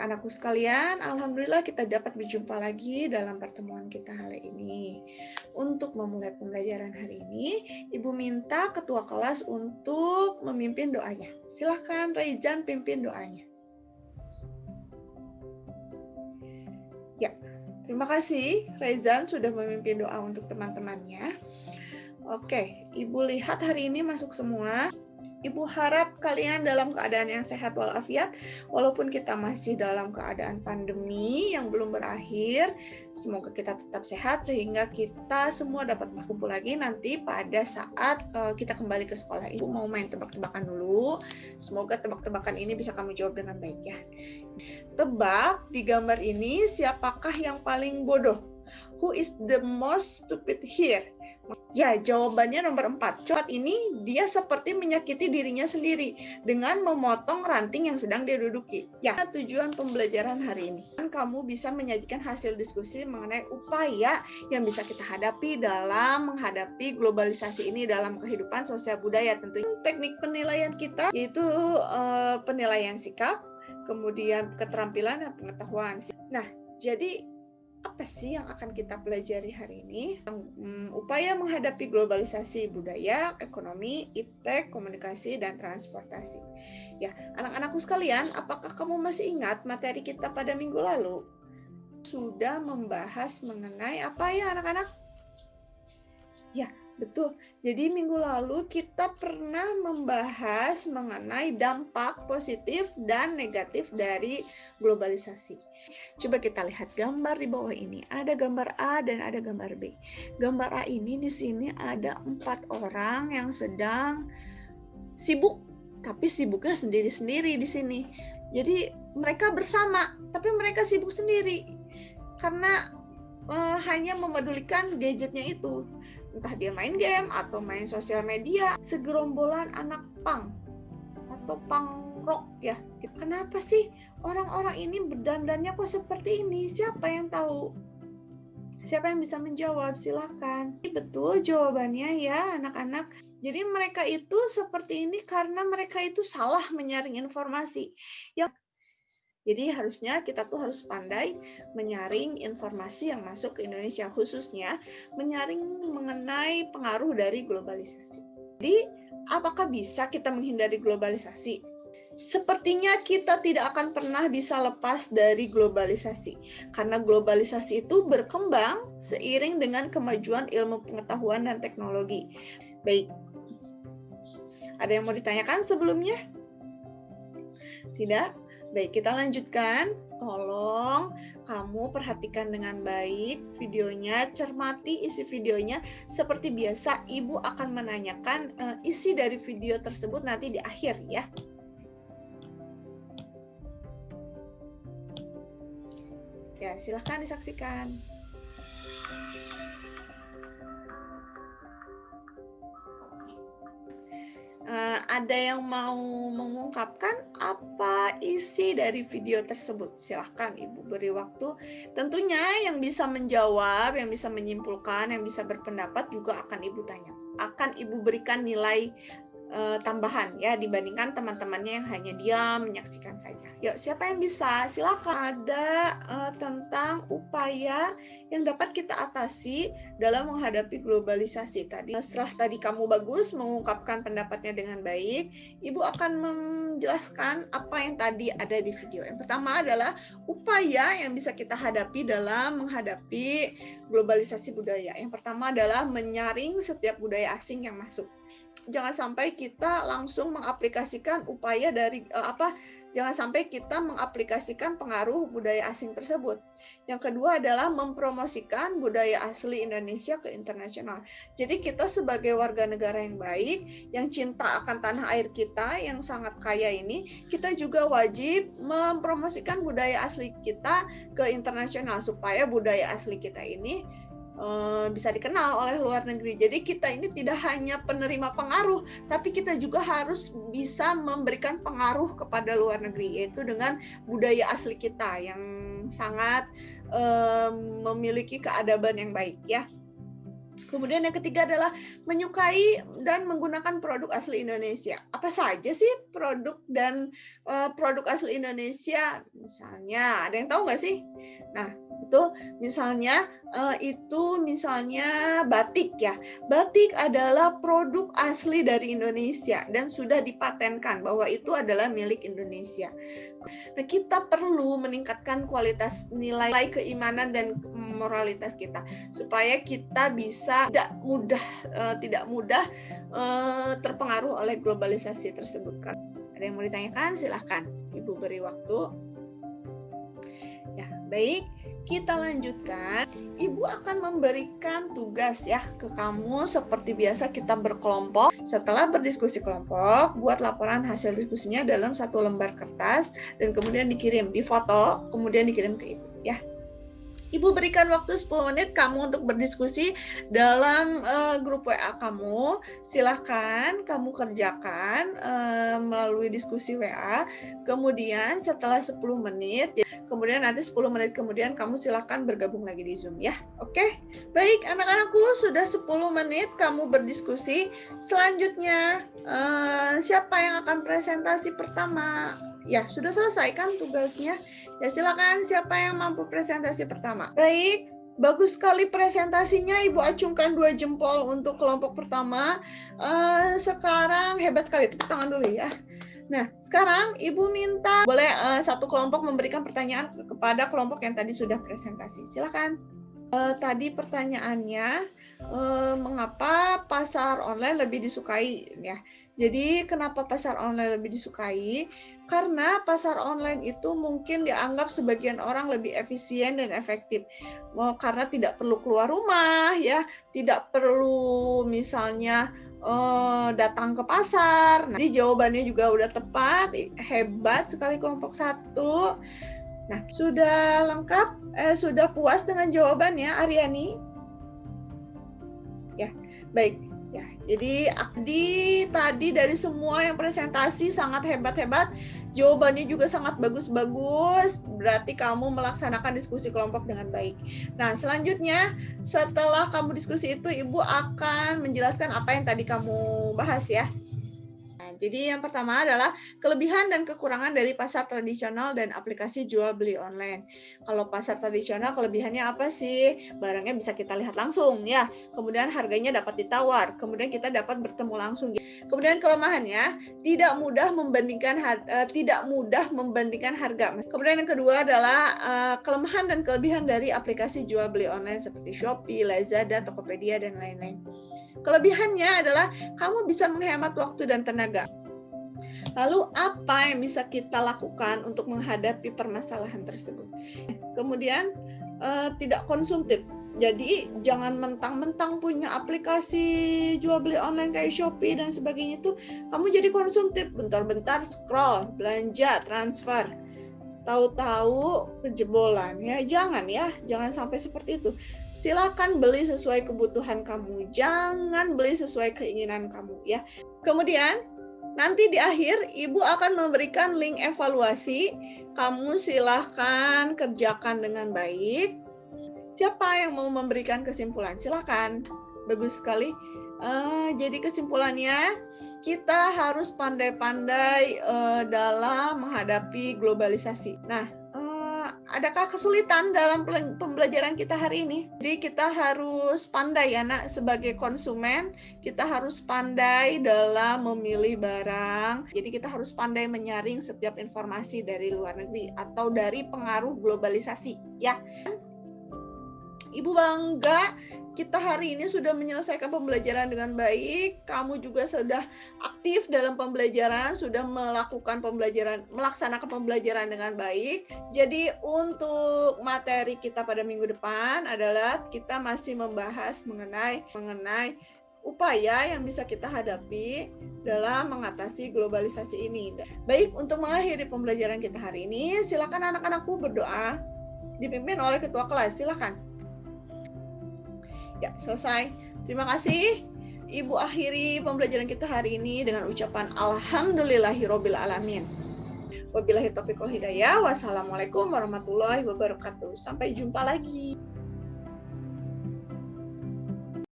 Anak-anakku sekalian, alhamdulillah kita dapat berjumpa lagi dalam pertemuan kita hari ini. Untuk memulai pembelajaran hari ini, Ibu minta ketua kelas untuk memimpin doanya. Silahkan Reizan pimpin doanya. Ya, terima kasih Reizan sudah memimpin doa untuk teman-temannya. Oke, Ibu lihat hari ini masuk semua. Ibu harap kalian dalam keadaan yang sehat walafiat, walaupun kita masih dalam keadaan pandemi yang belum berakhir. Semoga kita tetap sehat sehingga kita semua dapat berkumpul lagi nanti pada saat kita kembali ke sekolah. Ibu mau main tebak-tebakan dulu. Semoga tebak-tebakan ini bisa kamu jawab dengan baik ya. Tebak di gambar ini siapakah yang paling bodoh? Who is the most stupid here? Ya, jawabannya nomor 4. Saat ini dia seperti menyakiti dirinya sendiri dengan memotong ranting yang sedang dia duduki. Ya, tujuan pembelajaran hari ini. Kamu bisa menyajikan hasil diskusi mengenai upaya yang bisa kita hadapi dalam menghadapi globalisasi ini dalam kehidupan sosial budaya. Tentunya teknik penilaian kita yaitu penilaian sikap, kemudian keterampilan dan pengetahuan. Nah, jadi apa sih yang akan kita pelajari hari ini? Upaya menghadapi globalisasi budaya, ekonomi, iptek, komunikasi, dan transportasi. Ya, anak-anakku sekalian, apakah kamu masih ingat materi kita pada minggu lalu? Sudah membahas mengenai apa ya anak-anak? Ya, betul. Jadi minggu lalu kita pernah membahas mengenai dampak positif dan negatif dari globalisasi. Coba kita lihat gambar di bawah ini. Ada gambar A dan ada gambar B. Gambar A ini di sini ada 4 orang yang sedang sibuk, tapi sibuknya sendiri-sendiri di sini. Jadi mereka bersama, tapi mereka sibuk sendiri karena hanya memedulikan gadgetnya itu. Entah dia main game atau main sosial media. Segerombolan anak punk atau punk rock ya. Kenapa sih orang-orang ini berdandannya kok seperti ini? Siapa yang tahu? Siapa yang bisa menjawab? Silahkan. Betul jawabannya ya anak-anak. Jadi mereka itu seperti ini karena mereka itu salah menyaring informasi. Jadi harusnya kita tuh harus pandai menyaring informasi yang masuk ke Indonesia, khususnya menyaring mengenai pengaruh dari globalisasi. Jadi, apakah bisa kita menghindari globalisasi? Sepertinya kita tidak akan pernah bisa lepas dari globalisasi, karena globalisasi itu berkembang seiring dengan kemajuan ilmu pengetahuan dan teknologi. Baik, ada yang mau ditanyakan sebelumnya? Tidak? Baik, kita lanjutkan. Tolong kamu perhatikan dengan baik videonya, cermati isi videonya. Seperti biasa, Ibu akan menanyakan isi dari video tersebut nanti di akhir ya. Ya, silahkan disaksikan. Ada yang mau mengungkapkan apa isi dari video tersebut? Silahkan Ibu beri waktu. Tentunya yang bisa menjawab, yang bisa menyimpulkan, yang bisa berpendapat juga akan Ibu tanya. Akan Ibu berikan nilai tambahan ya dibandingkan teman-temannya yang hanya diam menyaksikan saja. Yuk, siapa yang bisa? Silakan. Ada tentang upaya yang dapat kita atasi dalam menghadapi globalisasi tadi. Setelah tadi kamu bagus mengungkapkan pendapatnya dengan baik, Ibu akan menjelaskan apa yang tadi ada di video. Yang pertama adalah upaya yang bisa kita hadapi dalam menghadapi globalisasi budaya. Yang pertama adalah menyaring setiap budaya asing yang masuk. Jangan sampai kita langsung mengaplikasikan upaya dari jangan sampai kita mengaplikasikan pengaruh budaya asing tersebut. Yang kedua adalah mempromosikan budaya asli Indonesia ke internasional. Jadi kita sebagai warga negara yang baik, yang cinta akan tanah air kita yang sangat kaya ini, kita juga wajib mempromosikan budaya asli kita ke internasional supaya budaya asli kita ini bisa dikenal oleh luar negeri. Jadi kita ini tidak hanya penerima pengaruh, tapi kita juga harus bisa memberikan pengaruh kepada luar negeri, yaitu dengan budaya asli kita yang sangat memiliki keadaban yang baik ya. Kemudian yang ketiga adalah menyukai dan menggunakan produk asli Indonesia. Apa saja sih produk dan produk asli Indonesia? Misalnya, ada yang tahu nggak sih? Nah, betul. Misalnya itu misalnya batik ya. Batik adalah produk asli dari Indonesia dan sudah dipatenkan bahwa itu adalah milik Indonesia. Nah, kita perlu meningkatkan kualitas nilai keimanan dan moralitas kita supaya kita bisa tidak mudah terpengaruh oleh globalisasi tersebut. Ada yang mau ditanyakan? Silahkan, Ibu beri waktu. Ya, baik. Kita lanjutkan. Ibu akan memberikan tugas ya ke kamu seperti biasa kita berkelompok. Setelah berdiskusi kelompok, buat laporan hasil diskusinya dalam satu lembar kertas dan kemudian dikirim, difoto, kemudian dikirim ke Ibu ya. Ibu berikan waktu 10 menit kamu untuk berdiskusi dalam grup WA kamu. Silahkan kamu kerjakan melalui diskusi WA. Kemudian setelah 10 menit, kemudian nanti 10 menit kemudian kamu silahkan bergabung lagi di Zoom ya. Oke? Baik, anak-anakku, sudah 10 menit kamu berdiskusi. Selanjutnya, siapa yang akan presentasi pertama? Ya, sudah selesai kan tugasnya? Ya, silakan siapa yang mampu presentasi pertama. Baik, bagus sekali presentasinya. Ibu acungkan 2 jempol untuk kelompok pertama. Sekarang hebat sekali, tepuk tangan dulu ya. Nah, sekarang Ibu minta boleh satu kelompok memberikan pertanyaan kepada kelompok yang tadi sudah presentasi. Silakan. Tadi pertanyaannya, mengapa pasar online lebih disukai ya? Jadi kenapa pasar online lebih disukai? Karena pasar online itu mungkin dianggap sebagian orang lebih efisien dan efektif. Karena tidak perlu keluar rumah ya, tidak perlu misalnya datang ke pasar. Nah, jadi jawabannya juga udah tepat, hebat sekali kelompok 1. Nah, sudah lengkap? Sudah puas dengan jawabannya, Aryani? Ya, baik. Ya, jadi tadi dari semua yang presentasi sangat hebat-hebat, jawabannya juga sangat bagus-bagus, berarti kamu melaksanakan diskusi kelompok dengan baik. Nah, selanjutnya setelah kamu diskusi itu, Ibu akan menjelaskan apa yang tadi kamu bahas ya. Jadi yang pertama adalah kelebihan dan kekurangan dari pasar tradisional dan aplikasi jual beli online. Kalau pasar tradisional kelebihannya apa sih? Barangnya bisa kita lihat langsung ya. Kemudian harganya dapat ditawar. Kemudian kita dapat bertemu langsung. Kemudian kelemahannya tidak mudah membandingkan harga. Kemudian yang kedua adalah kelemahan dan kelebihan dari aplikasi jual beli online seperti Shopee, Lazada, Tokopedia dan lain-lain. Kelebihannya adalah kamu bisa menghemat waktu dan tenaga. Lalu apa yang bisa kita lakukan untuk menghadapi permasalahan tersebut? Kemudian tidak konsumtif. Jadi jangan mentang-mentang punya aplikasi jual beli online kayak Shopee dan sebagainya itu kamu jadi konsumtif. Bentar-bentar scroll, belanja, transfer. Tahu-tahu kejebolan ya. Jangan sampai seperti itu. Silakan beli sesuai kebutuhan kamu, jangan beli sesuai keinginan kamu ya. Kemudian nanti di akhir Ibu akan memberikan link evaluasi, kamu silahkan kerjakan dengan baik. Siapa yang mau memberikan kesimpulan? Silakan. Bagus sekali. Jadi kesimpulannya kita harus pandai-pandai dalam menghadapi globalisasi. Nah, adakah kesulitan dalam pembelajaran kita hari ini? Jadi kita harus pandai ya nak, sebagai konsumen kita harus pandai dalam memilih barang. Jadi kita harus pandai menyaring setiap informasi dari luar negeri atau dari pengaruh globalisasi ya. Ibu bangga kita hari ini sudah menyelesaikan pembelajaran dengan baik. Kamu juga sudah aktif dalam pembelajaran, sudah melaksanakan pembelajaran dengan baik. Jadi untuk materi kita pada minggu depan adalah kita masih membahas mengenai upaya yang bisa kita hadapi dalam mengatasi globalisasi ini. Baik, untuk mengakhiri pembelajaran kita hari ini, silakan anak-anakku berdoa dipimpin oleh ketua kelas. Silakan. Ya, selesai. Terima kasih. Ibu akhiri pembelajaran kita hari ini dengan ucapan Alhamdulillahirabbil alamin. Wabillahi taufiq wal hidayah. Wassalamualaikum warahmatullahi wabarakatuh. Sampai jumpa lagi.